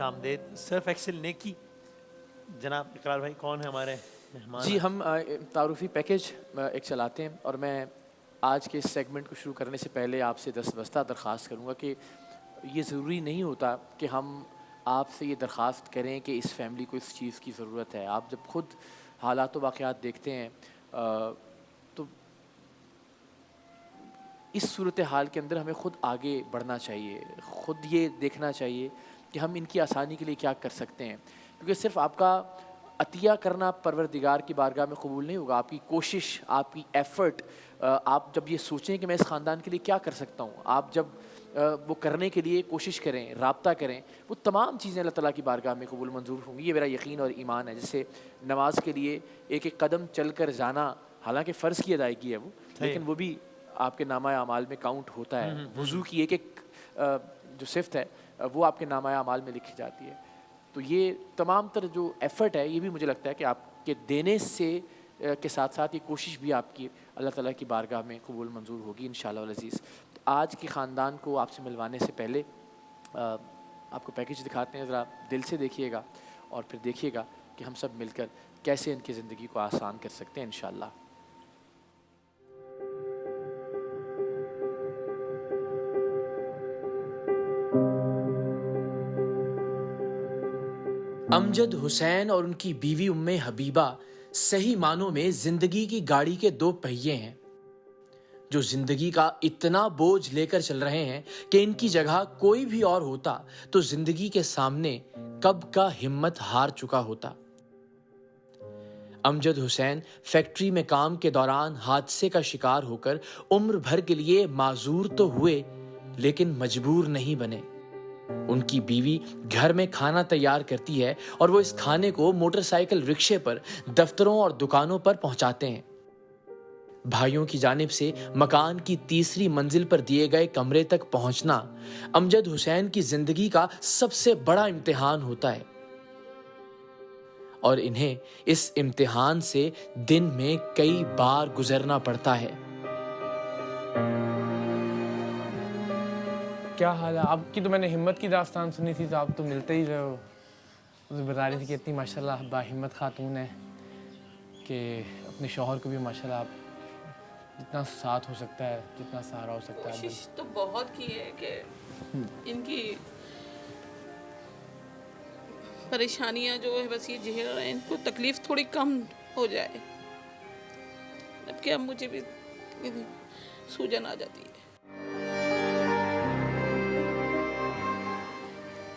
خوش آمدید. Surf Excel نیکی جناب اقرار بھائی کون ہے ہمارے مہمان؟ جی ہم تعارفی پیکیج ایک چلاتے ہیں، اور میں آج کے اس سیگمنٹ کو شروع کرنے سے پہلے آپ سے دستبستہ درخواست کروں گا کہ یہ ضروری نہیں ہوتا کہ ہم آپ سے یہ درخواست کریں کہ اس فیملی کو اس چیز کی ضرورت ہے. آپ جب خود حالات و واقعات دیکھتے ہیں تو اس صورتحال کے اندر ہمیں خود آگے بڑھنا چاہیے، خود یہ دیکھنا چاہیے کہ ہم ان کی آسانی کے لیے کیا کر سکتے ہیں، کیونکہ صرف آپ کا عطیہ کرنا پروردگار کی بارگاہ میں قبول نہیں ہوگا. آپ کی کوشش، آپ کی ایفرٹ، آپ جب یہ سوچیں کہ میں اس خاندان کے لیے کیا کر سکتا ہوں، آپ جب وہ کرنے کے لیے کوشش کریں، رابطہ کریں، وہ تمام چیزیں اللہ تعالیٰ کی بارگاہ میں قبول منظور ہوں گی. یہ میرا یقین اور ایمان ہے. جیسے نماز کے لیے ایک ایک قدم چل کر جانا حالانکہ فرض کی ادائیگی ہے وہ، لیکن وہ بھی آپ کے نامہ اعمال میں کاؤنٹ ہوتا ہے. وضو کی ایک ایک جو صفت ہے وہ آپ کے نامہ اعمال میں لکھی جاتی ہے. تو یہ تمام تر جو ایفرٹ ہے یہ بھی مجھے لگتا ہے کہ آپ کے دینے سے کے ساتھ ساتھ یہ کوشش بھی آپ کی اللہ تعالیٰ کی بارگاہ میں قبول منظور ہوگی انشاءاللہ العزیز. تو آج کے خاندان کو آپ سے ملوانے سے پہلے آپ کو پیکیج دکھاتے ہیں، ذرا دل سے دیکھیے گا اور پھر دیکھیے گا کہ ہم سب مل کر کیسے ان کی زندگی کو آسان کر سکتے ہیں انشاءاللہ. امجد حسین اور ان کی بیوی ام حبیبہ صحیح معنوں میں زندگی کی گاڑی کے دو پہیے ہیں جو زندگی کا اتنا بوجھ لے کر چل رہے ہیں کہ ان کی جگہ کوئی بھی اور ہوتا تو زندگی کے سامنے کب کا ہمت ہار چکا ہوتا. امجد حسین فیکٹری میں کام کے دوران حادثے کا شکار ہو کر عمر بھر کے لیے معذور تو ہوئے لیکن مجبور نہیں بنے. ان کی بیوی گھر میں کھانا تیار کرتی ہے اور وہ اس کھانے کو موٹر سائیکل رکشے پر دفتروں اور دکانوں پر پہنچاتے ہیں. بھائیوں کی جانب سے مکان کی تیسری منزل پر دیے گئے کمرے تک پہنچنا امجد حسین کی زندگی کا سب سے بڑا امتحان ہوتا ہے، اور انہیں اس امتحان سے دن میں کئی بار گزرنا پڑتا ہے. کیا حال ہے آپ کی؟ تو میں نے ہمت کی داستان سنی تھی، تو آپ تو ملتے ہی رہے ہو. بتا رہی تھی کہ اتنی ماشاءاللہ با ہمت خاتون ہے کہ اپنے شوہر کو بھی ماشاءاللہ آپ جتنا ساتھ ہو سکتا ہے، جتنا سہارا ہو سکتا ہے. کوشش تو بہت کی ہے کہ ان کی پریشانیاں جو ہے بس یہ جھیل رہے ہیں، ان کو تکلیف تھوڑی کم ہو جائے. اب کہ اب مجھے بھی سوجن آ جاتی ہے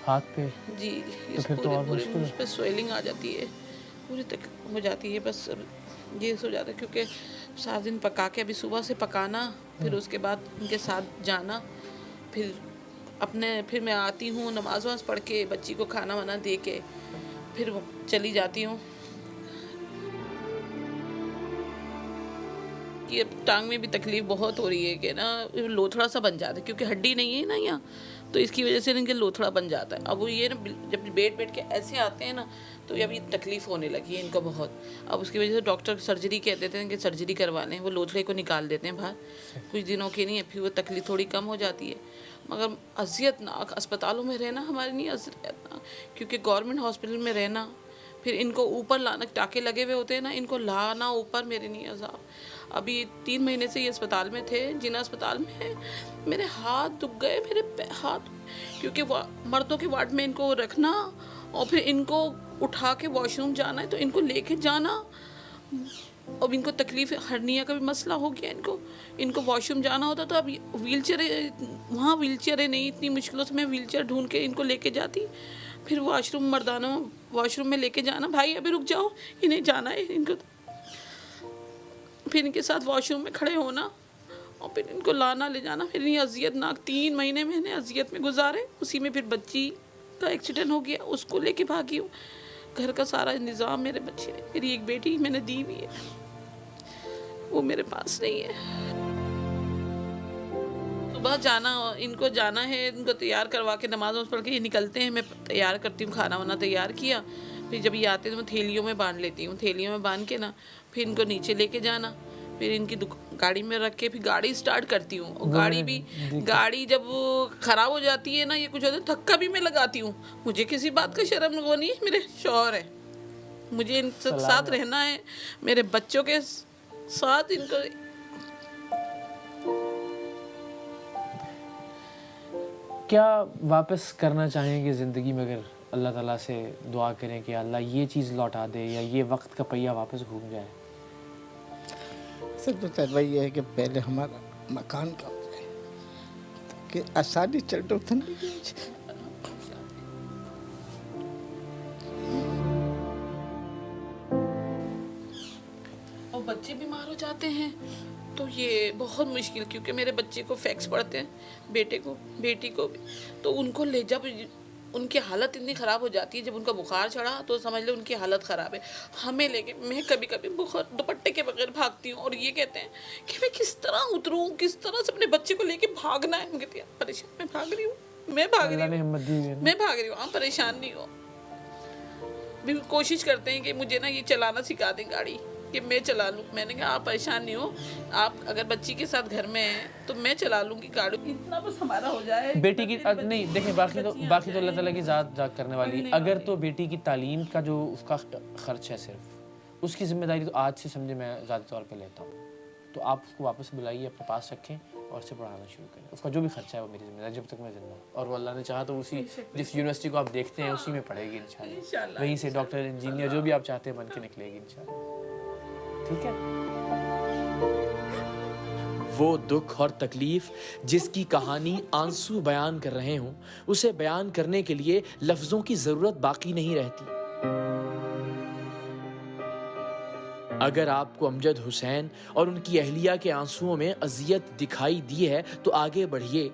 ہاتھ پہ. جی. تو پھر تو اور پورے مشکل اس پہ سویلنگ آ جاتی ہے، پوری تک ہو جاتی ہے. بس یہ ہو جاتا ہے کیونکہ 7 دن پکا کے ابھی صبح سے پکانا، پھر اس کے بعد ان کے ساتھ جانا، پھر میں آتی ہوں نماز وماز پڑھ کے بچی کو کھانا وانا دے کے پھر چلی جاتی ہوں. کہ اب ٹانگ میں بھی تکلیف بہت ہو رہی ہے کہ نا لوتھڑا سا بن جاتا ہے کیونکہ ہڈی نہیں ہے نا یہاں، تو اس کی وجہ سے ان کے لوتھڑا بن جاتا ہے. اب وہ یہ نا جب بیٹھ کے ایسے آتے ہیں نا تو ابھی تکلیف ہونے لگی ہے ان کو بہت. اب اس کی وجہ سے ڈاکٹر سرجری کہہ دیتے ہیں کہ سرجری کروا لیں، وہ لوتھڑے کو نکال دیتے ہیں باہر کچھ دنوں کے نہیں، پھر وہ تکلیف تھوڑی کم ہو جاتی ہے. مگر اذیت ناک اسپتالوں میں رہنا ہمارے لیے اذیت ناک، کیونکہ گورنمنٹ ہاسپٹل میں رہنا، پھر ان کو اوپر لانا، ٹاکے لگے ہوئے ہوتے ہیں نا، ان کو لانا اوپر میرے نہیں عذاب. ابھی 3 مہینے سے یہ اسپتال میں تھے، جنا اسپتال میں میرے ہاتھ دکھ گئے، میرے ہاتھ، کیونکہ مردوں کے وارڈ میں ان کو رکھنا اور پھر ان کو اٹھا کے واش روم جانا ہے تو ان کو لے کے جانا. اب ان کو تکلیف ہرنیا کا بھی مسئلہ ہو گیا، ان کو واش روم جانا ہوتا تو اب ویل چیئر، وہاں ویل چیئریں نہیں، اتنی مشکلوں سے میں ویل چیئر ڈھونڈ کے ان کو لے کے جاتی، پھر واش روم مردانہ واش روم میں لے کے جانا، بھائی ابھی رک جاؤ انہیں جانا ہے ان کو، پھر ان کے ساتھ واش روم میں کھڑے ہونا اور پھر ان کو لانا لے جانا. پھر یہ اذیت ناک 3 مہینے میں نے اذیت میں گزارے. اسی میں پھر بچی کا ایکسیڈنٹ ہو گیا، اس کو لے کے بھاگی ہوں. گھر کا سارا نظام میرے بچے نے، میری ایک بیٹی میں نے دی بھی ہے، وہ میرے پاس نہیں ہے. صبح جانا، ان کو جانا ہے، ان کو تیار کروا کے نماز پڑھ کے یہ نکلتے ہیں، میں تیار کرتی ہوں، کھانا وانا تیار کیا، پھر جب یہ آتے ہیں تو میں تھیلیوں میں باندھ لیتی ہوں، تھیلیوں میں باندھ کے نا پھر ان کو نیچے لے کے جانا، फिर इनकी गाड़ी में रख के फिर गाड़ी स्टार्ट करती हूँ, और गाड़ी जब ख़राब हो जाती है ना, ये कुछ होता है, धक्का भी मैं लगाती हूँ। मुझे किसी बात का शर्म वो नहीं है, मेरे शौहर है, मुझे इनके साथ रहना है, मेरे बच्चों के साथ इनको। क्या वापस करना चाहेंगे ज़िंदगी में? अगर अल्लाह ताला से दुआ करें कि अल्लाह ये चीज़ लौटा दे या ये वक्त का पहिया वापस घूम जाए। सब तो तजर्बा ये है कि पहले हमारा मकान का हो जाए कि आसानी चल तो और बच्चे बीमार हो जाते हैं तो ये बहुत मुश्किल, क्योंकि मेरे बच्चे को फैक्स पढ़ते हैं, बेटे को बेटी को भी, तो उनको ले जब उनकी हालत इतनी ख़राब हो जाती है, जब उनका बुखार चढ़ा तो समझ लो उनकी हालत ख़राब है। हमें लेके मैं कभी कभी बुखार दुपट्टे के बगैर भागती हूँ, और ये कहते हैं कि मैं किस तरह उतरूँ, किस तरह से अपने बच्चे को लेके भागना है। मैं कहती हूँ परेशान, मैं भाग रही हूँ, मैं भाग रही हूँ, आप परेशान नहीं हो। भी कोशिश करते हैं कि मुझे ना ये चलाना सिखा दें गाड़ी, कि मैं चला लूँ। मैंने कहा आप परेशान नहीं हो, आप अगर बच्ची के साथ घर में हैं तो मैं चला लूँगी गाड़ी, इतना बस हमारा हो जाए। बेटी की नहीं देखें, बाकी तो अल्लाह ताला की ज़ात करने वाली है। अगर तो बेटी की तालीम का जो उसका खर्च है, सिर्फ उसकी जिम्मेदारी तो आज से समझे मैं ज़्यादा तौर पे लेता हूँ। तो आप उसको वापस बुलाइए, अपने पास रखें और उसे पढ़ाना शुरू करें। उसका जो भी खर्चा है वो मेरी जिम्मेदारी, जब तक मैं जिंदा हूँ। और वो अल्लाह ने चाहा तो उसी जिस यूनिवर्सिटी को आप देखते हैं उसी में पढ़ेगी इंशाल्लाह। वहीं से डॉक्टर, इंजीनियर, जो भी आप चाहते हैं बन के निकलेगी इंशाल्लाह। ठीक है। वो दुख और तकलीफ जिसकी कहानी आंसू बयान कर रहे हों, उसे बयान करने के लिए लफ्ज़ों की ज़रूरत बाकी नहीं रहती। अगर आपको अमजद हुसैन और उनकी अहलिया के आंसुओं में अज़ियत दिखाई दी है तो आगे बढ़िए,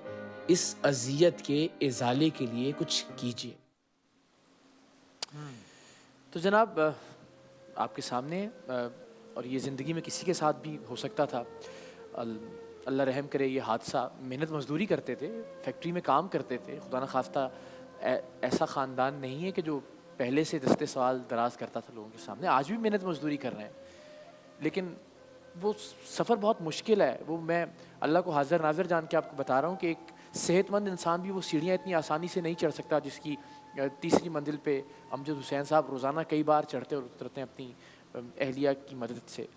इस अज़ियत के इज़ाले के लिए कुछ कीजिए। तो जनाब आपके सामने और ये ज़िंदगी में किसी के साथ भी हो सकता था। अल्लाह रहम करे, ये हादसा, मेहनत मजदूरी करते थे, फैक्ट्री में काम करते थे, खुदा न खास्ता ऐसा ख़ानदान नहीं है कि जो पहले से दस्ते सवाल दराज करता था लोगों के सामने। आज भी मेहनत मजदूरी कर रहे हैं, लेकिन वो सफ़र बहुत मुश्किल है। वो मैं अल्लाह को हाज़िर नाज़िर जान के आपको बता रहा हूँ कि एक सेहतमंद इंसान भी वो सीढ़ियाँ इतनी आसानी से नहीं चढ़ सकता जिसकी तीसरी मंजिल पे अमजद हुसैन साहब रोज़ाना कई बार चढ़ते और उतरते हैं अपनी अहलिया की मदद से।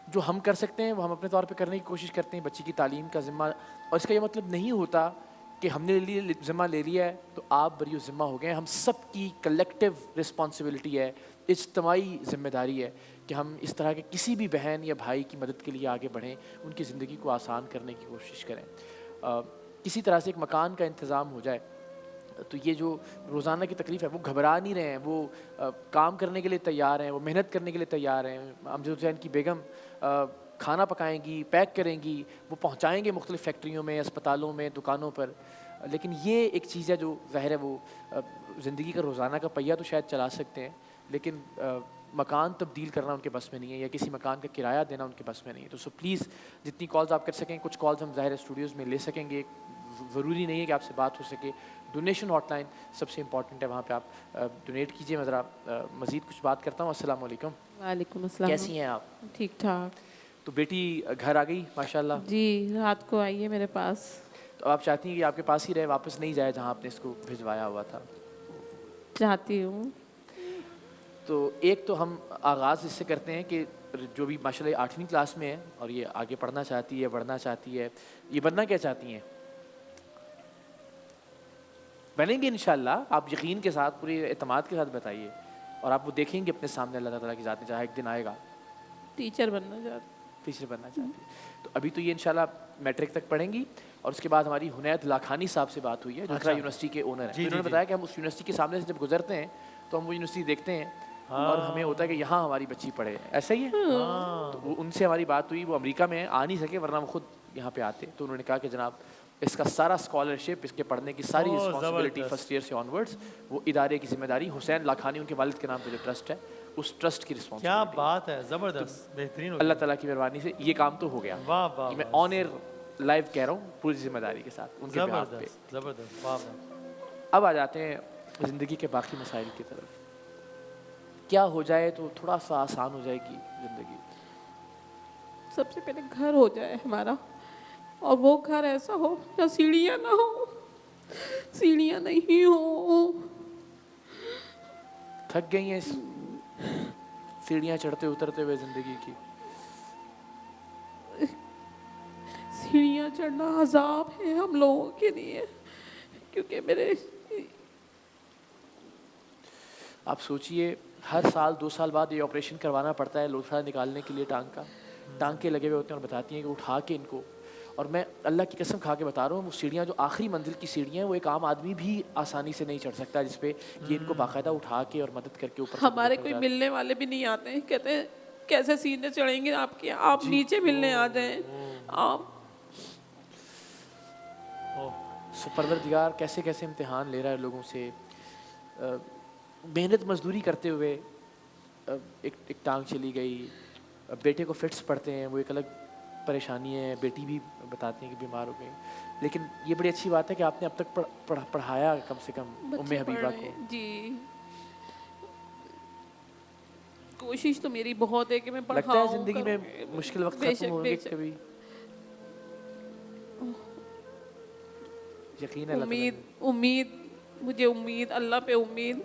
जो हम कर सकते हैं वो हम अपने तौर पे करने की कोशिश करते हैं, बच्ची की तालीम का ज़िम्मा। और इसका ये मतलब नहीं होता कि हमने ज़िम्मा ले लिया है तो आप बरी ज़िम्मा हो गए। हम सब की कलेक्टिव रिस्पॉन्सिबिलिटी है, इज्तमाही ज़िम्मेदारी है कि हम इस तरह के किसी भी बहन या भाई की मदद के लिए आगे बढ़ें, उनकी ज़िंदगी को आसान करने की कोशिश करें। किसी तरह से एक मकान का इंतज़ाम हो जाए। तो ये जो रोज़ाना की तकलीफ़ है वो घबरा नहीं रहे हैं, वो काम करने के लिए तैयार हैं, वो मेहनत करने के लिए तैयार हैं। अमजद हुसैन की बेगम खाना पकाएंगी, पैक करेंगी, वो पहुंचाएंगे मुख्तलिफ़ फैक्ट्रियों में, अस्पतालों में, दुकानों पर। लेकिन ये एक चीज़ है जो ज़ाहिर है वो ज़िंदगी का रोज़ाना का पहिया तो शायद चला सकते हैं, लेकिन मकान तब्दील करना उनके बस में नहीं है, या किसी मकान का किराया देना उनके बस में नहीं है। तो सो प्लीज़ जितनी कॉल्स आप कर सकें, कुछ कॉल्स हम ज़ाहिर स्टूडियोज़ में ले सकेंगे, ज़रूरी नहीं है कि आपसे बात हो सके। डोनेशन हॉटलाइन सबसे इम्पॉर्टेंट है, वहाँ पे आप डोनेट कीजिए। मैं ज़रा मज़ीद कुछ बात करता हूँ। अस्सलाम वालेकुम। वालेकुम अस्सलाम। कैसी हैं आप? ठीक ठाक। तो बेटी घर आ गई माशाल्लाह? जी, रात को आई है मेरे पास। तो आप चाहती हैं कि आपके पास ही रहे, वापस नहीं जाए जहाँ आपने इसको भिजवाया हुआ था? चाहती हूँ। तो एक तो हम आगाज़ इससे करते हैं कि जो भी माशाल्लाह 8वीं क्लास में है और ये आगे पढ़ना चाहती है, बढ़ना चाहती है, ये बनना क्या चाहती हैं? बनेंगे इंशाल्लाह। आप यकीन के साथ, पूरे एतमाद के साथ बताइए, और आप वो देखेंगे अपने सामने अल्लाह ताला की ज़ात ने चाहा एक दिन आएगा। टीचर बनना चाहती। टीचर बनना चाहती है। तो अभी तो ये इंशाल्लाह मैट्रिक तक पढ़ेंगी, और उसके बाद हमारी हुनैत लाखानी साहब से बात हुई है, जो अच्छा। यूनिवर्सिटी के ओनर हैं। जी, उन्होंने जी, बताया कि हम उस यूनिवर्सिटी के सामने से जब गुजरते हैं तो हम वो यूनिवर्सिटी देखते हैं, और हमें होता है कि यहाँ हमारी बच्ची पढ़े। ऐसा ही है। तो वो उनसे हमारी बात हुई, वो अमेरिका में आ नहीं सके, वरना वो खुद यहाँ पे आते। तो उन्होंने कहा कि जनाब इसका सारा स्कॉलरशिप, इसके पढ़ने की सारी रिस्पॉन्सिबिलिटी फर्स्ट ईयर से ऑनवर्ड्स वो इदारे की जिम्मेदारी, हुसैन लाखानी उनके वालिद के नाम पे जो ट्रस्ट है, उस ट्रस्ट की क्या रिस्पॉन्सिबिलिटी। बात है, जबरदस्त, बेहतरीन हो गया। अल्लाह ताला की मेहरबानी से ये काम तो हो गया। वाह वाह, ये मैं ऑन एयर लाइव कह रहा हूँ, पूरी जिम्मेदारी के साथ उनके बिहाफ पे। जबरदस्त जबरदस्त, वाह वाह। अब आ जाते हैं ज़िंदगी के बाकी मसाइल की तरफ। क्या हो जाए तो थोड़ा सा आसान हो जाएगी ज़िंदगी? सबसे पहले घर हो जाए हमारा, और वो घर ऐसा हो जहाँ सीढ़ियाँ ना हो, सीढ़ियाँ नहीं हो। थक गई हैं इस सीढ़ियाँ चढ़ते उतरते हुए ज़िंदगी की? सीढ़ियाँ चढ़ना अजाब है हम लोगों के लिए, क्योंकि मेरे आप सोचिए, हर साल 2 साल बाद ये ऑपरेशन करवाना पड़ता है लोथड़ा निकालने के लिए टांग का। टांके लगे हुए होते हैं और बताती हैं कि उठा के इनको, और मैं अल्लाह की कसम खा के बता रहा हूँ, वो सीढ़ियाँ जो आखिरी मंजिल की सीढ़ियाँ हैं वो एक आम आदमी भी आसानी से नहीं चढ़ सकता, जिस पे ये इनको बाकायदा उठा के और मदद करके ऊपर से हमारे ऊपर कोई जाते मिलने वाले भी नहीं आते हैं, कहते हैं कैसे सीधे चढ़ेंगे आपके, आप नीचे मिलने आ जाएं आप। सो परवरदिगार कैसे कैसे इम्तिहान ले रहा है लोगों से, मेहनत मजदूरी करते हुए। एक टांग चली गई, बेटे को फिट्स पड़ते हैं, वो एक अलग परेशानी है, बेटी भी बताती हैं कि बीमार हो गई। लेकिन ये बड़ी अच्छी बात है कि आपने अब तक पढ़ाया कम से कम बच्चे उम्मे पढ़ हबीबा रहे को। हैं, जी कोशिश तो मेरी बहुत है कि मैं लगता है पढ़ाऊं, जिंदगी करूं। में मुश्किल वक्त खत्म बेशक होंगे बेशक, कभी, यकीन है अल्लाह ताला उम्मीद उम्मीद मुझे उम्मीद, अल्लाह पे उम्मीद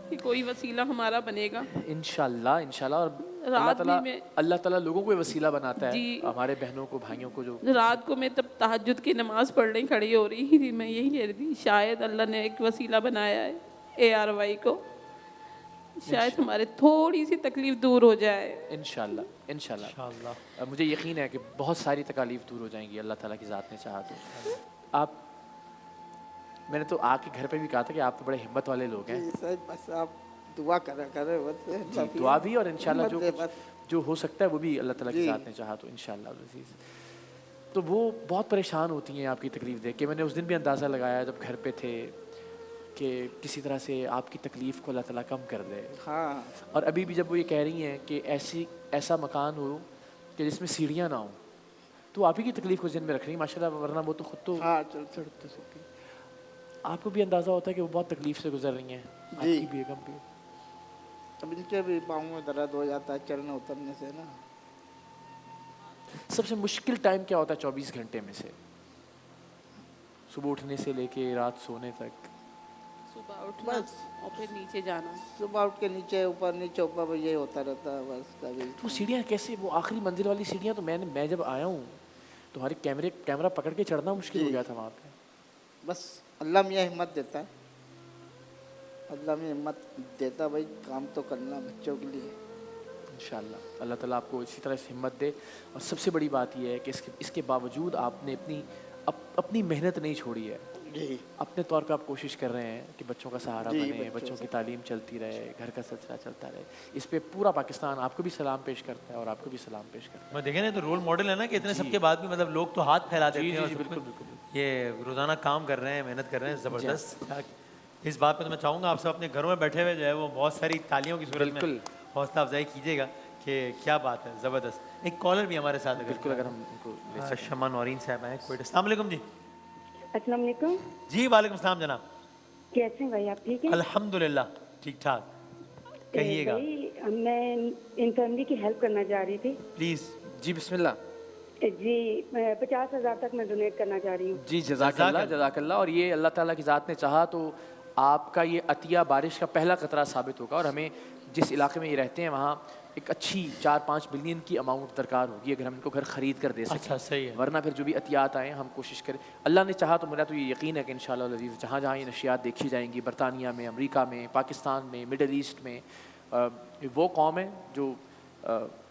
कि कोई वसीला हमारा बनेगा। इंशाल्लाह इंशाल्लाह। और रात भी मैं अल्लाह ताला लोगों को ये वसीला बनाता है, जी। हमारे बहनों को भाइयों को जो रात को मैं तब तहज्जुद की नमाज पढ़ने खड़ी हो रही थी, मैं यही कह रही थी शायद अल्लाह ने एक वसीला बनाया है ARY को, शायद हमारे थोड़ी सी तकलीफ दूर हो जाए। इंशाल्लाह इंशाल्लाह। इंशाअल्लाह। मुझे यकीन है कि बहुत सारी तकालीफ दूर हो जाएंगी अल्लाह ताला की ज़ात ने चाहा तो। आप, मैंने तो आके घर पे भी कहा था कि आप तो बड़े हिम्मत वाले लोग हैं। जी सर, बस आप दुआ करे बस। जी, दुआ भी, और इंशाल्लाह हिम्मत दे बस। जो हो सकता है वो भी अल्लाह ताला की जी। ज़ात ने चाहा तो इंशाल्लाह अज़ीज़। तो वो बहुत परेशान होती हैं आपकी तकलीफ़ देख के। मैंने उस दिन भी अंदाज़ा लगाया जब घर पे थे कि किसी तरह से आपकी तकलीफ़ को अल्लाह ताला कम कर दे। हाँ और अभी भी जब वो ये कह रही हैं कि ऐसा मकान हो कि जिसमें सीढ़ियाँ ना हो, तो आप ही की तकलीफ़ को ज़हन में रख रही हैं माशाल्लाह, वरना वो तो खुद तो हाँ चल चढ़ तो सकती। आपको भी अंदाज़ा होता है कि वो बहुत तकलीफ़ से गुजर रही हैं, जी। आपकी बेगम भी। अब इनके भी पाँव में दर्द हो जाता है चलने उतरने से ना। सबसे मुश्किल टाइम क्या होता है 24 घंटे में से, सुबह उठने से लेके रात सोने तक? सुबह उठना बस। और फिर नीचे जाना। सुबह उठ के नीचे ऊपर ये होता रहता है बस कभी। तो सीढ़ियाँ कैसे, वो आखिरी मंजिल वाली सीढ़ियाँ तो मैं जब आया हूँ तुम्हारे कैमरा पकड़ के चढ़ना मुश्किल हो जी। गया था वहाँ पे। बस अल्लाह मियाँ हिम्मत देता है, अल्लाह में हिम्मत देता भाई, काम तो करना बच्चों के लिए। इंशाल्लाह अल्लाह ताला आपको इसी तरह से हिम्मत दे। और सबसे बड़ी बात यह है कि इसके बावजूद आपने अपनी मेहनत नहीं छोड़ी है। जी अपने तौर पे आप कोशिश कर रहे हैं कि बच्चों का सहारा जी, बने, बच्चों की तालीम चलती रहे, घर का सिलसिला चलता रहे। इस पे पूरा पाकिस्तान आपको भी सलाम पेश करता है और आपको भी सलाम पेश करता है। मैं देखे ना तो रोल मॉडल है ना कि इतने सबके बाद भी मतलब लोग तो हाथ फैला देते हैं और सब बिल्कुल कुछ बिल्कुल। ये रोजाना काम कर रहे हैं, मेहनत कर रहे हैं, ज़बरदस्त। इस बात पे तो मैं चाहूँगा आप सब अपने घरों में बैठे हुए जो है वो बहुत सारी तालियों की सूरत में बिल्कुल। हौसला अफजाई कीजिएगा कि क्या बात है, ज़बरदस्त। एक कॉलर भी हमारे साथ है बिल्कुल, अगर हम उनको ले सकें। शमा नौरीन साहब हैं कोयटा। अस्सलाम वालेकुम जी। अस्सलाम वालेकुम। जी वालेकुम सलाम जनाब। कैसे हैं भाई, आप ठीक हैं? अल्हम्दुलिल्लाह ठीक ठाक। कहिएगा भाई मैं इन फैमिली की हेल्प करना चाह रही थी प्लीज़। जी बिस्मिल्लाह। जी। 50,000 तक मैं डोनेट करना चाह रही हूँ। जी जज़ाकल्लाह जज़ाकल्लाह। और ये अल्लाह ताला की ज़ात ने चाहा तो आपका ये अतिया बारिश का पहला कतरा साबित होगा। और हमें जिस इलाके में ये रहते हैं वहाँ एक अच्छी 4-5 बिलियन की अमाउंट दरकार होगी अगर हम इनको घर ख़रीद कर दे सकें। अच्छा सही है। वरना फिर जो भी अतियात आए हम कोशिश करें। अल्लाह ने चाहा तो मेरा तो ये यकीन है कि इंशाअल्लाह अज़ीज़ जहाँ जहाँ ये नशियात देखी जाएंगी, बरतानिया में, अमेरिका में, पाकिस्तान में, मिडल ईस्ट में, वो कौम है जो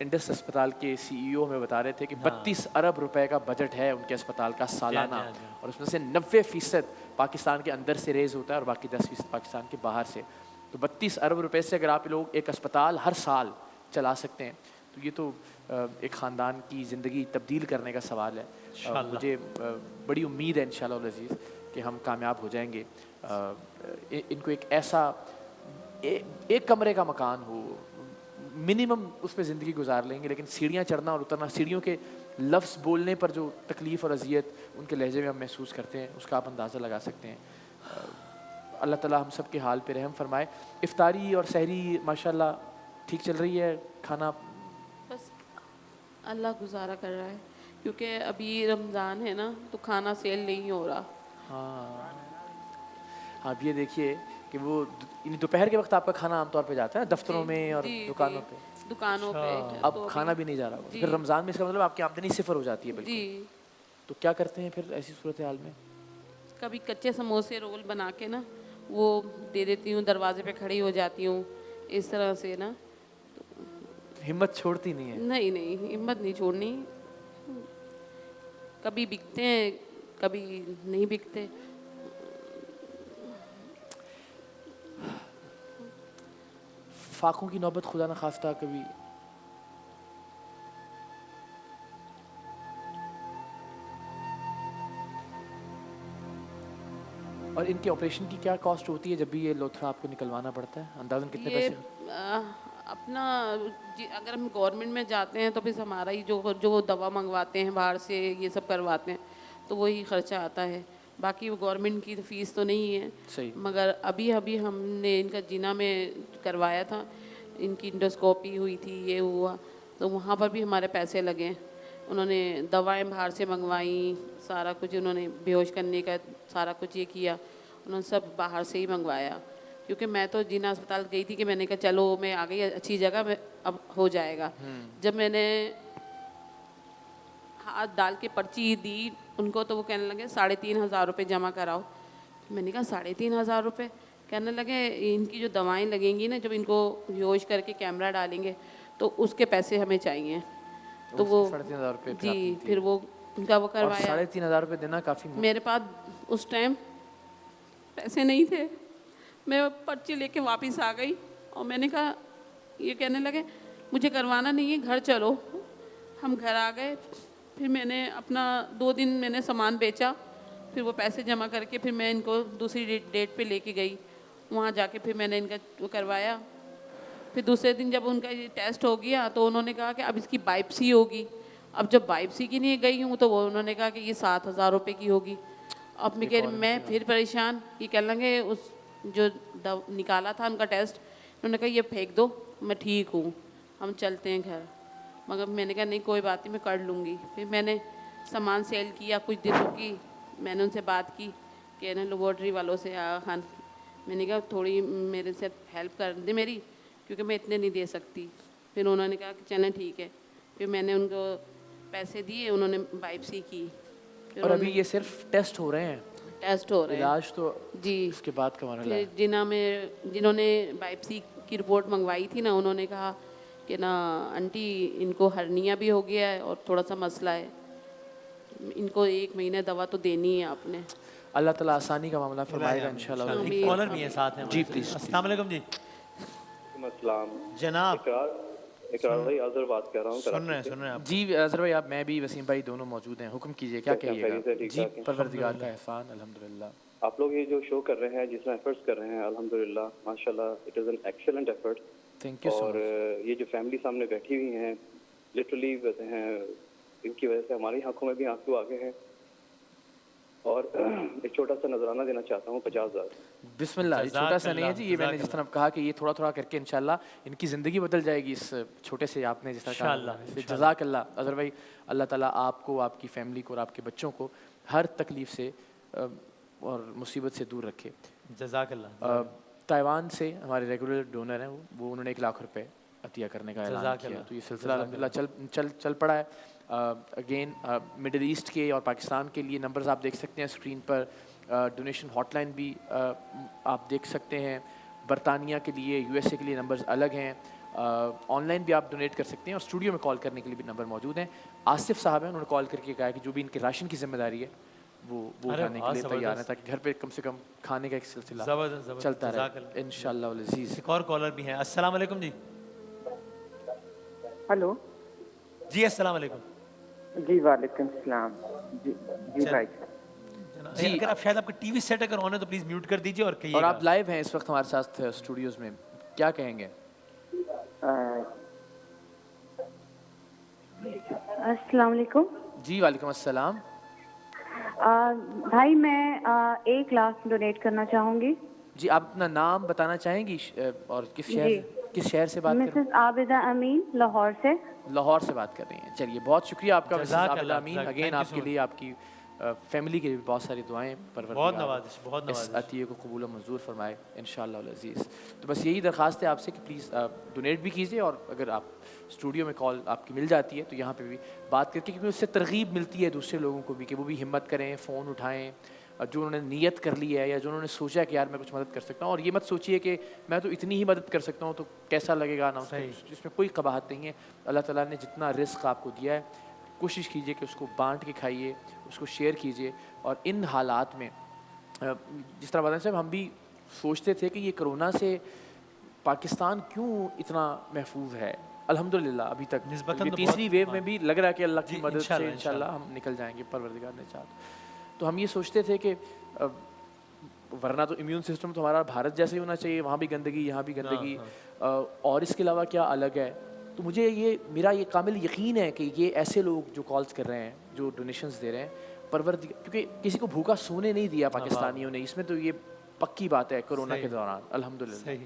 इंडस अस्पताल के CEO हमें बता रहे थे कि 32 अरब रुपए का बजट है उनके अस्पताल का सालाना। जी, जी। और उसमें से 90% पाकिस्तान के अंदर से रेज़ होता है और बाकी 10% पाकिस्तान के बाहर से। तो 32 अरब रुपए से अगर आप लोग एक अस्पताल हर साल चला सकते हैं तो ये तो एक ख़ानदान की ज़िंदगी तब्दील करने का सवाल है। मुझे बड़ी उम्मीद है इंशाअल्लाह अज़ीज़ कि हम कामयाब हो जाएंगे। इनको एक ऐसा एक कमरे का मकान हो, मिनिमम उस पर ज़िंदगी गुजार लेंगे, लेकिन सीढ़ियाँ चढ़ना और उतरना, सीढ़ियों के लफ्ज़ बोलने पर जो तकलीफ़ और अजियत उनके लहजे में हम महसूस करते हैं उसका आप अंदाज़ा लगा सकते हैं। अल्लाह ताला हम सब के हाल पे रहम फरमाए। इफ्तारी और सहरी माशाल्लाह ठीक चल रही है, खाना बस अल्लाह गुजारा कर रहा है, क्योंकि अभी रमज़ान है ना, तो खाना सेल नहीं हो रहा। हाँ, आप ये देखिए कि वो दोपहर के वक्त आपका खाना आमतौर पे जाता है दफ्तरों में और जी, दुकानों जी, पे, दुकानों पे। अब तो खाना अभी- भी नहीं जा रहा होगा। जी। फिर रमज़ान में इसका मतलब आपकी आमदनी सिफर हो जाती है बिल्कुल। जी, तो क्या करते हैं फिर ऐसी सूरत हाल में? कभी कच्चे समोसे रोल बना के ना वो दे देती हूँ, दरवाजे पे खड़ी हो जाती हूँ, इस तरह से ना। हिम्मत छोड़ती नहीं है। नहीं नहीं, हिम्मत नहीं छोड़नी। कभी बिकते हैं, कभी नहीं बिकते। फाकों की नौबत खुदा न खास्ता कभी और इनके ऑपरेशन की क्या कॉस्ट होती है जब भी ये लोथड़ा आपको निकलवाना पड़ता है, अंदाज़न कितने ये पैसे? अपना अगर हम गवर्नमेंट में जाते हैं तो फिर हमारा ही जो जो दवा मंगवाते हैं बाहर से, ये सब करवाते हैं, तो वही खर्चा आता है। बाकी वो गवर्नमेंट की तो फीस तो नहीं है। सही। मगर अभी अभी हमने इनका जिना में करवाया था, इनकी इंडोस्कोपी हुई थी, ये हुआ, तो वहाँ पर भी हमारे पैसे लगे। उन्होंने दवाएं बाहर से मंगवाई, सारा कुछ उन्होंने बेहोश करने का सारा कुछ ये किया, उन्होंने सब बाहर से ही मंगवाया। क्योंकि मैं तो जिना अस्पताल गई थी कि मैंने कहा चलो मैं आ गई अच्छी जगह में, अब हो जाएगा। जब मैंने हाथ डाल के पर्ची दी उनको, तो वो कहने लगे 3,500 रुपये जमा कराओ। मैंने कहा 3,500 रुपये? कहने लगे इनकी जो दवाएं लगेंगी ना, जब इनको बेहोश करके कैमरा डालेंगे तो उसके पैसे हमें चाहिए। तो वो 3,500 रुपये जी, फिर वो उनका वो करवाया। 3,500 रुपये देना काफ़ी मेरे पास उस टाइम पैसे नहीं थे, मैं पर्ची लेके वापस आ गई और मैंने कहा, ये कहने लगे मुझे करवाना नहीं है, घर चलो। हम घर आ गए, फिर मैंने अपना 2 दिन मैंने सामान बेचा, फिर वो पैसे जमा करके फिर मैं इनको दूसरी डेट पे लेके गई। वहाँ जाके फिर मैंने इनका वो करवाया। फिर दूसरे दिन जब उनका ये टेस्ट हो गया तो उन्होंने कहा कि अब इसकी बायोप्सी होगी। अब जब बायोप्सी के लिए गई हूँ तो वो उन्होंने कहा कि ये 7,000 रुपये की होगी। अब मैं फिर परेशान, ये कह लेंगे उस जो निकाला था उनका टेस्ट, उन्होंने कहा ये फेंक दो, मैं ठीक हूँ, हम चलते हैं घर। मगर मैंने कहा नहीं कोई बात नहीं, मैं कर लूँगी। फिर मैंने सामान सेल किया, कुछ दिनों की मैंने उनसे बात की कि ना लेबॉर्ट्री वालों से खान, मैंने कहा थोड़ी मेरे से हेल्प कर दे मेरी, क्योंकि मैं इतने नहीं दे सकती। फिर उन्होंने कहा कि चलें ठीक है। फिर मैंने उनको पैसे दिए, उन्होंने बायोप्सी की। और अभी ये सिर्फ टेस्ट हो रहे हैं, टेस्ट हो रहे हैं इलाज तो जी। इसके बाद का मरहला है। फिर जिन्होंने बायोप्सी की रिपोर्ट मंगवाई थी ना, उन्होंने कहा कि ना आंटी इनको हर्निया भी हो गया है और थोड़ा सा मसला है, इनको 1 महीने दवा तो देनी है आपने। अल्लाह ताला आसानी का मामला फरमाएगा इंशाल्लाह। एक कॉलर भी है साथ में जी, हमारे। प्लीज। अस्सलाम वालेकुम जी। अस्सलाम जनाब इकरार भाई आज़र बात कर रहा हूँ सुन रहे हैं आप। जी अजहर भाई, आप, मैं भी, वसीम भाई दोनों मौजूद हैं, हुक्म कीजिए, क्या क्या खैरियत है? कहिएगा? ठीक जी, ठाक है। परवरदिगार का एहसान अल्हम्दुलिल्लाह। आप लोग ये जो शो कर रहे हैं, जिसमें एफर्ट्स कर रहे हैं, अल्हम्दुलिल्लाह माशाल्लाह, it is an excellent effort. Thank you so और मच। ये जो फैमिली सामने बैठी हुई हैं, लिटरली हैं, इनकी वजह से हमारी आंखों में भी आंसू आ गए हैं। और एक छोटा सा नजराना देना चाहता हूँ, 50,000। बिस्मिल्लाह। ये छोटा सा नहीं है जी, ये मैंने जिस तरह कहा कि ये थोड़ा थोड़ा करके इंशाल्लाह इनकी ज़िंदगी बदल जाएगी इस छोटे से आपने जिस तरह इंशाल्लाह, कहा। जज़ाकल्लाह अजहर भाई, अल्लाह ताला आपको, आपकी फैमिली को और आपके बच्चों को हर तकलीफ से और मुसीबत से दूर रखे। जज़ाकल्लाह। ताइवान से हमारे रेगुलर डोनर हैं, वो उन्होंने 1 लाख रुपए अतिया करने का ऐलान किया, जज़ाकल्लाह। तो ये सिलसिला अल्हम्दुलिल्लाह चल पड़ा है। अगेन मिडिल ईस्ट के और पाकिस्तान के लिए नंबर्स आप देख सकते हैं स्क्रीन पर। डोनेशन हॉटलाइन भी आप देख सकते हैं। बरतानिया के लिए, यूएसए के लिए नंबर्स अलग हैं। ऑनलाइन भी आप डोनेट कर सकते हैं और स्टूडियो में कॉल करने के लिए भी नंबर मौजूद हैं। आसिफ साहब हैं, उन्होंने कॉल करके कहा कि जो भी इनके राशन की जिम्मेदारी है वो उठाने के लिए तैयार है, ताकि घर पे कम से कम खाने का एक सिलसिला जबरदस्त चलता रहे जज़ाकल्लाह। इंशाअल्लाह वल अज़ीज़। एक और कॉलर भी है। अस्सलाम वालेकुम जी। हेलो जी अस्सलाम वालेकुम जी, वालेकुम सलाम जी जी चल। भाई। जी, अगर आप शायद आपका टीवी सेट अगर ऑन है तो प्लीज म्यूट कर दीजिए और कहिए। और आप लाइव हैं इस वक्त हमारे साथ स्टूडियोज में, क्या कहेंगे? अस्सलाम वालेकुम। जी वालेकुम अस्सलाम। भाई मैं 1 लाख डोनेट करना चाहूँगी। जी, आप अपना नाम बताना चाहेंगी और किस शहर کس شہر سے بات کر رہی مسز عابدہ امین لاہور سے. ہیں؟ لاہور سے بات کر رہی ہیں. چلیے بہت شکریہ آپ کا مسز جزاک عابدہ اللہ، امین. جزاک- اگین thank you آپ so کے much. لیے آپ کی فیملی کے لیے بھی بہت ساری دعائیں. بہت پروردگار نوازش، بہت اس نوازش. عطیے کو قبول و منظور فرمائے انشاءاللہ العزیز. تو بس یہی درخواست ہے آپ سے کہ پلیز ڈونیٹ بھی کیجیے، اور اگر آپ اسٹوڈیو میں کال آپ کی مل جاتی ہے تو یہاں پہ بھی بات کر کے، کیونکہ اس سے ترغیب ملتی ہے دوسرے لوگوں کو بھی کہ وہ بھی ہمت کریں، فون اٹھائیں، جو انہوں نے نیت کر لی ہے یا جو انہوں نے سوچا کہ یار میں کچھ مدد کر سکتا ہوں. اور یہ مت سوچیے کہ میں تو اتنی ہی مدد کر سکتا ہوں تو کیسا لگے گا نا، اس میں کوئی قباحت نہیں ہے. اللہ تعالیٰ نے جتنا رزق آپ کو دیا ہے کوشش کیجیے کہ اس کو بانٹ کے کھائیے، اس کو شیئر کیجیے. اور ان حالات میں جس طرح بتائیں صاحب، ہم بھی سوچتے تھے کہ یہ کرونا سے پاکستان کیوں اتنا محفوظ ہے. الحمدللہ ابھی تک نسبتاً تو تیسری بہت- ویو میں بھی لگ رہا ہے کہ اللہ کی جی، مدد سے انشاءاللہ، انشاءاللہ ہم نکل جائیں گے پروردگار نے چاہا. تو ہم یہ سوچتے تھے کہ ورنہ تو امیون سسٹم تو ہمارا بھارت جیسا ہی ہونا چاہیے، وہاں بھی گندگی یہاں بھی گندگی، اور اس کے علاوہ کیا الگ ہے. تو مجھے میرا یہ کامل یقین ہے کہ یہ ایسے لوگ جو کالز کر رہے ہیں، جو ڈونیشنز دے رہے ہیں، پروردگار، کیونکہ کسی کو بھوکا سونے نہیں دیا پاکستانیوں نے، اس میں تو یہ پکی بات ہے کرونا کے دوران الحمدللہ.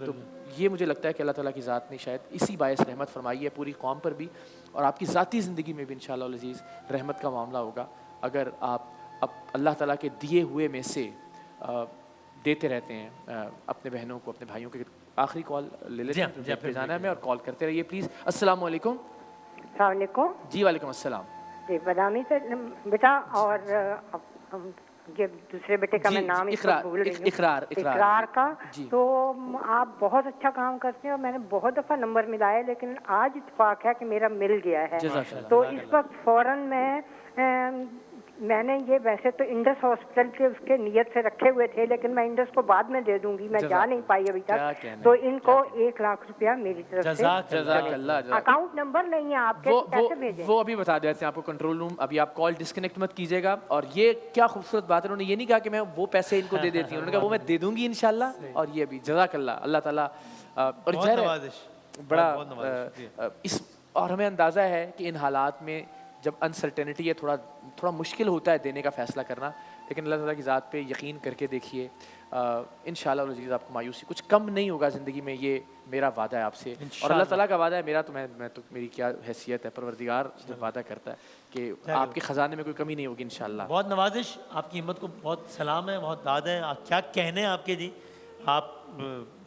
تو یہ مجھے لگتا ہے کہ اللہ تعالیٰ کی ذات نے شاید اسی باعث رحمت فرمائی ہے پوری قوم پر بھی، اور آپ کی ذاتی زندگی میں بھی انشاءاللہ العزیز رحمت کا معاملہ ہوگا اگر آپ اب اللہ تعالیٰ کے دیے ہوئے میں سے دیتے رہتے ہیں اپنے بہنوں کو، اپنے بھائیوں کے. آخری کال لے لیتے ہیں، پہ جانا ہے ہمیں، اور کال کرتے رہیے پلیز. السلام علیکم. السلام علیکم. جی وعلیکم السلام. جی بدامی سے بیٹا، اور یہ دوسرے بیٹے کا میں نام اس وقت بھول رہی ہوں، اقرار کا. تو آپ بہت اچھا کام کرتے ہیں، اور میں نے بہت دفعہ نمبر ملایا لیکن آج اتفاق ہے کہ میرا مل گیا ہے. تو اس وقت فوراً میں نے یہ ویسے تو انڈس ہاسپٹل کے اس کے نیت سے رکھے ہوئے تھے، لیکن میں انڈس کو بعد میں دے دوں گی، میں جا نہیں پائی ابھی تک. تو ان کو 1 لاکھ روپیہ میری طرف سے. جزاک اللہ. اکاؤنٹ نمبر نہیں ہے آپ کے، کیسے بھیجیں؟ وہ ابھی بتا دیتے ہیں آپ کو کنٹرول روم. ابھی آپ کال ڈسکنیکٹ مت کیجیے گا. اور یہ کیا خوبصورت بات ہے، انہوں نے یہ نہیں کہا کہ میں وہ پیسے ان کو دے دیتی ہوں، انہوں نے کہا وہ میں دے دوں گی انشاءاللہ. اور یہ بھی جزاک اللہ. اللہ تعالیٰ اور بڑا اس، اور ہمیں اندازہ ہے کہ ان حالات میں جب انسرٹینٹی ہے، تھوڑا مشکل ہوتا ہے دینے کا فیصلہ کرنا، لیکن اللہ تعالیٰ کی ذات پہ یقین کر کے دیکھیے، انشاءاللہ العزیز آپ کو مایوسی کچھ کم نہیں ہوگا زندگی میں. یہ میرا وعدہ ہے آپ سے، اور اللہ تعالیٰ کا وعدہ ہے میرا. تو میں تو میری کیا حیثیت ہے، پروردگار جب وعدہ کرتا ہے کہ آپ کے خزانے میں کوئی کمی نہیں ہوگی انشاءاللہ. بہت نوازش. آپ کی ہمت کو بہت سلام ہے، بہت داد ہے. کیا کہنے ہیں آپ کے جی، آپ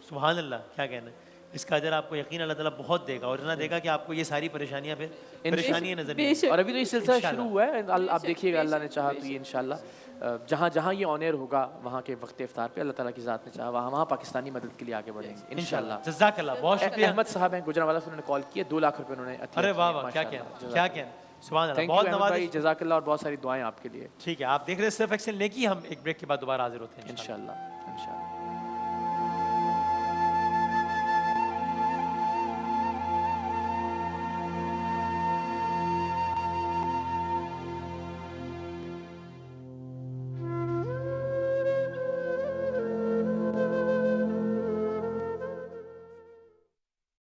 سبحان اللہ، کیا کہنا ہے. اس کا اجر آپ کو یقین اللہ تعالیٰ بہت دے گا، اور اتنا دے گا کہ آپ کو یہ ساری پریشانیاں پھر پریشانیاں نظر نہیں آئیں گی. اور ابھی تو یہ سلسلہ شروع ہوا ہے، آپ دیکھیے گا اللہ نے چاہا تو یہ انشاءاللہ جہاں جہاں یہ آن ایئر ہوگا وہاں کے وقت افطار پہ اللہ تعالیٰ کی ذات نے چاہا وہاں پاکستانی مدد کے لیے آگے بڑھیں گے انشاءاللہ. جزاک اللہ. بہت شکریہ. احمد صاحب ہیں گجرانوالہ سے، انہوں نے کال کیا، 2 لاکھ روپے انہوں نے. ارے واہ واہ، کیا کہنا، کیا کہنا. سبحان اللہ. بہت نوازش. جزاک اللہ، اور بہت ساری دعائیں آپ کے لیے. ٹھیک ہے، آپ دیکھ رہے ہیں صرف ایکسل نیکی. ہم ایک بریک کے بعد دوبارہ حاضر ہوتے ہیں انشاءاللہ.